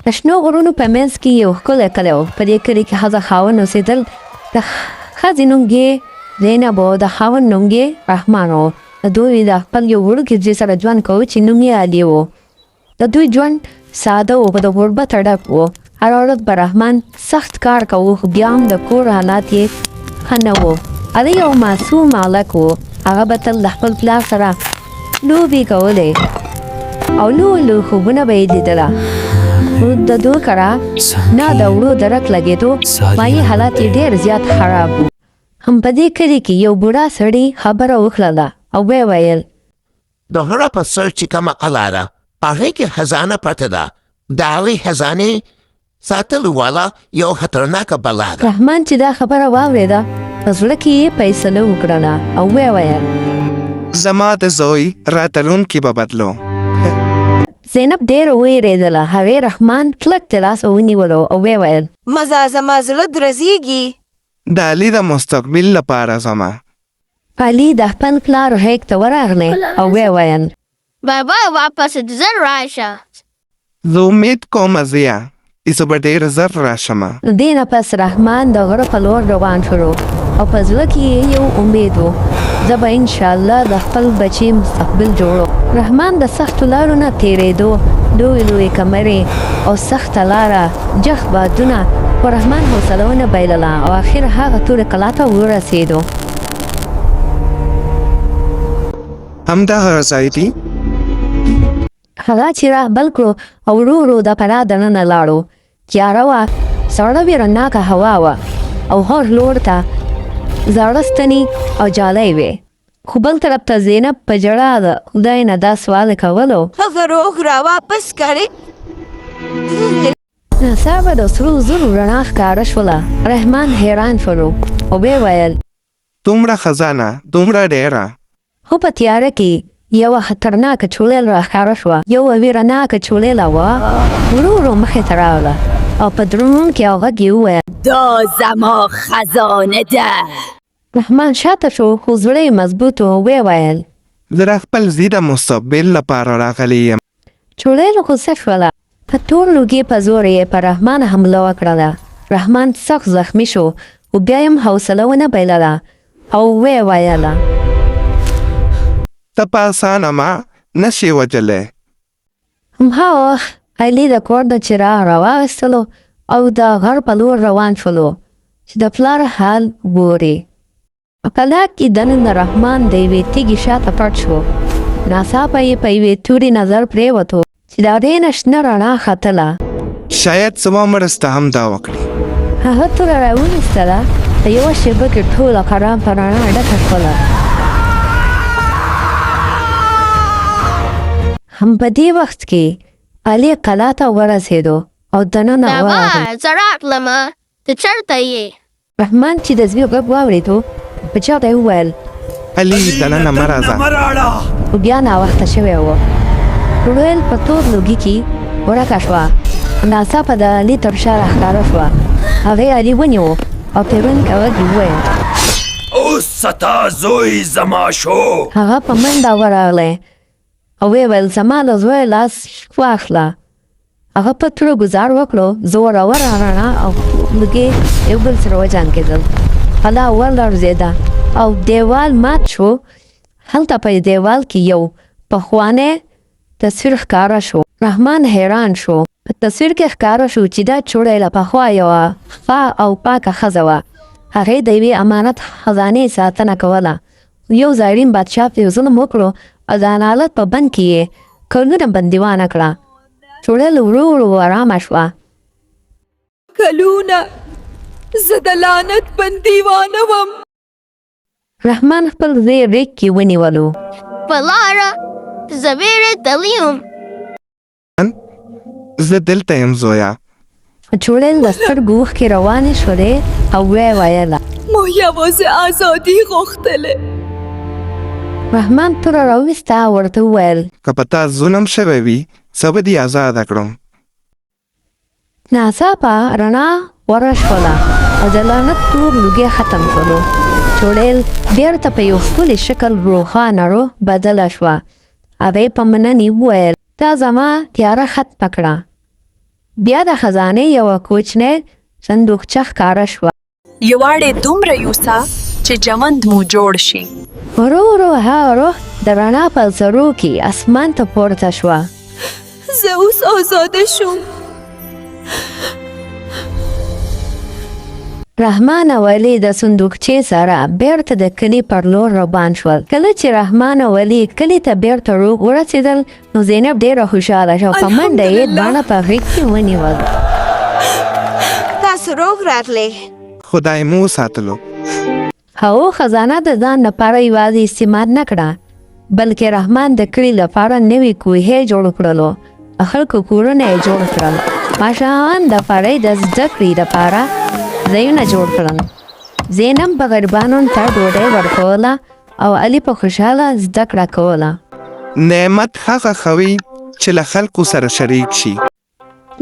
د شنو غرونو په منځ کې یو ښکلی کلی و. په دې کلي کې ښځه خاوند اوسېدل. د ښځې نوم یې زینب و، د خاوند نوم یې رحمان و. دوی د خپل یو وړوکي زوی سره ژوند کوي چې نوم یې علي و. د دوی ژوند ساده و، د غربت ډک و. هر ورځ به رحمان سخت کار کوو، خو بیا هم د کور حالات یې ښه نه و. علي یو معصوم هلک و. هغه به تل د خپل پلار سره لوبې کولې او لوی خوبونه به یې لیدله. د دوی کره نه د وړو درک لګېدو، مایي حالات یې ډېر زیات خراب و. هم په دې کلي کې یو بوډا سړي خبره وکړله او ویې ویل: د غره په سر چې کومه قلا ده، هغې کې خزانه پرته ده. د هغې خزانې ساتلو والا یو خطرناکه بلا ده. رحمان چې دا خبره واورېده، په زړه کې یې فیصله وکړله او ویې ویل: زما د زوی راتلونکي به بدلو. زینب ډېره وېرېدله. هغې رحمان کلک د لاس ونیولو او ویې ویل: مزه زما زړه درزېږي. د علي د مستقبل لپاره زما. علي د خپل پلار غېږ ته ورغلی او ویې ویل: بابا واپس ژر راشه. زه امید کوم زویه چې زه به ډېر ژر راشم. دې نه پس رحمان د غره په لور روان شو او په زړه کې یې یو امید و: زه به انشاءالله د خپل بچي مستقبل جوړو. رحمان د سختو لارو نه تېرېدو، لویې کمرې او سخته لاره، جخ بادونه، خو رحمان حوصله ونه بایلله او اخر هغه تورې قلا ته ورسېدو. همدغه ځای دی؟ هغه چې راه بل کړو او ورو ورو د پناه دننه لاړو. تیاره وه، سړه ویرونکه هوا وه او هر لور ته زاړه ستنې او جالۍ وې. خو بل طرف ته زینب په ژړا د خدای نه دا سوال کولو: هغه روغ را واپس کړې. ناڅاپه د سرو زرو رڼا ښکاره شوله. رحمان حیران شولو او ویې ویل: دومره خزانه، دومره ډېره. خو په تیاره کې یوه خطرناکه چړیل راښکاره شوه. یوه ویرونکه چړیله وه، ورو ورو مخې ته راغله او په دروندونکي غږ یې وویل: دا زما خزانه ده. رحمان شاته شو، خو زړه یې مضبوط و. ویې ویل: زه د خپل زوی د مستقبل لپاره راغلی یم. چړیل غوسه شوله. په تور لوګي په زور یې په رحمان حمله وکړله. رحمان سخت زخمی شو، خو بیا یې هم حوصله ونه بایلله او ویې ویله: ته په اسانه ما نشې وجلی. همها وخت علي د کور د څراغ راواخیستلو او د غر په لور روان شولو چې د پلار حال ګوري. په قلا کې دننه رحمان د یوې تیږې شاته پټ شو. ناڅاپه یې په یوې تورې نظر پرېوتو چې د هغې نه شنه رڼا ختله. شاید زما مرسته هم دا وکړي. هغه توره راونیستله. په یوه شېبه کې ټوله قلا په رڼا ډکه شوله. هم په دې وخت کې علي قلا ته ورسېدو او دننه ورغی. بابا زه راغلمه، ته چېرته یې؟ رحمان چې د زوی غږ واورېدو، په چاته یې وویل: علي دننه مه راځه. خو بیا ناوخته شوی و. چړیل په تور لوګي کې ورکه شوه. ناڅاپه د علي تر شا راښکاره شوه. هغې علي ونیو او په ویرونکي غږ یې وویل: اوس ستا زوی زما شو. هغه په منډه ورغلی او ویې ویل: زما له زوی لاس واخله. هغه په توره ګزار وکړو. زوروره رڼا او لوګي یو بل سره وجنګېدل. قلا ولړزېده او دیوال مات شو. هلته په دیوال کې یو پخوانی تصویر ښکاره شو. رحمان حیران شو. په تصویر کې ښکاره شو چې دا چړیله پخوا یوه ښه او پاکه ښځه وه. هغې د یوې امانت خزانې ساتنه کوله. یو زاړین بادشاه پرې ظلم وکړو او د عدالت په بند کې یې کلونه بندیوانه کړه. چړیل ورو ورو ارامه شوه. کلونه زه د لعنت بندیوانه وم. رحمان خپل زوی غېږ کې ونیولو. په لاره زه وېرېدلی یم. زه دلته یم زویه. چړیل د سترګو اوښکې روانې شولې او ویې ویله: ما یوازې ازادي غوښتلې. رحمان توره راویسته او ورته وویل: که په تا ظلم شوی وي، زه به دې ازاده کړم. ناڅاپه رڼا وره شوله او د لعنت تور لوګي ختم شولو. چړیل بېرته په یو ښکلي شکل روښانه روح بدله شوه. هغې په مننې وویل: تا زما تیاره ختمه کړه. بیا د خزانې یوه کوچنۍ صندوقچه ښکاره شوه. یواړې دومره یوسه چې ژوند مو جوړ شي. ورو ورو هغه روح د رڼا په ذرو کې اسمان ته پورته شوه. زه اوس آزاده شوم. رحمان او علي د صندوقچې سره بیرته د کلي پر لور روان شول. کله چې رحمان او علي کلي ته بیرته ورسېدل نو زینب ډېره خوشحاله شوه. په منډه یې باڼه په غېږ کې ونیول. تاسو روغ راتلې. خدای مو ساتلو. هغو خزانه د ځان لپاره یوازې استعمال نه کړه بلکې رحمان د کلي لپاره نوي کوهۍ جوړ کړلو. خلکو کورونه یې جوړ کړل. ماشومان د فرۍ د زده کړې لپاره ځایونه جوړ کړل. زینب به غریبانو ته ډوډۍ ورکوله او علي په خوشحاله زده کړه کوله. نعمت هغه خوي چې له خلکو سره شریک شي.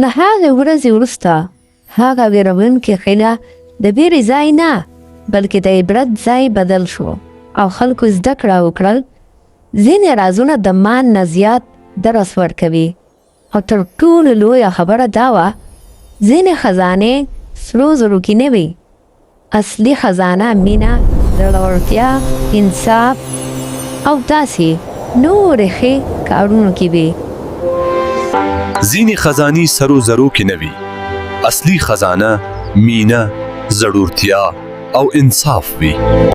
له هغې ورځې وروسته هغه ویرونکې قلا د بیرې ځای نه بلکې د عبرت ځای بدل شو او خلکو زده کړه وکړل. ځینې رازونه د مان نه زیات درس ورکوي او تر ټولو لویه خبره دا وه ځینې خزانې سرو زرو کې نه وي. اصلي خزانه مینه، زړورتیا، انصاف او داسې نورې ښې کارونو کې وي. ځینې خزانې سرو زرو کې نه وي. اصلي خزانه مینه، زړورتیا او انصاف وي.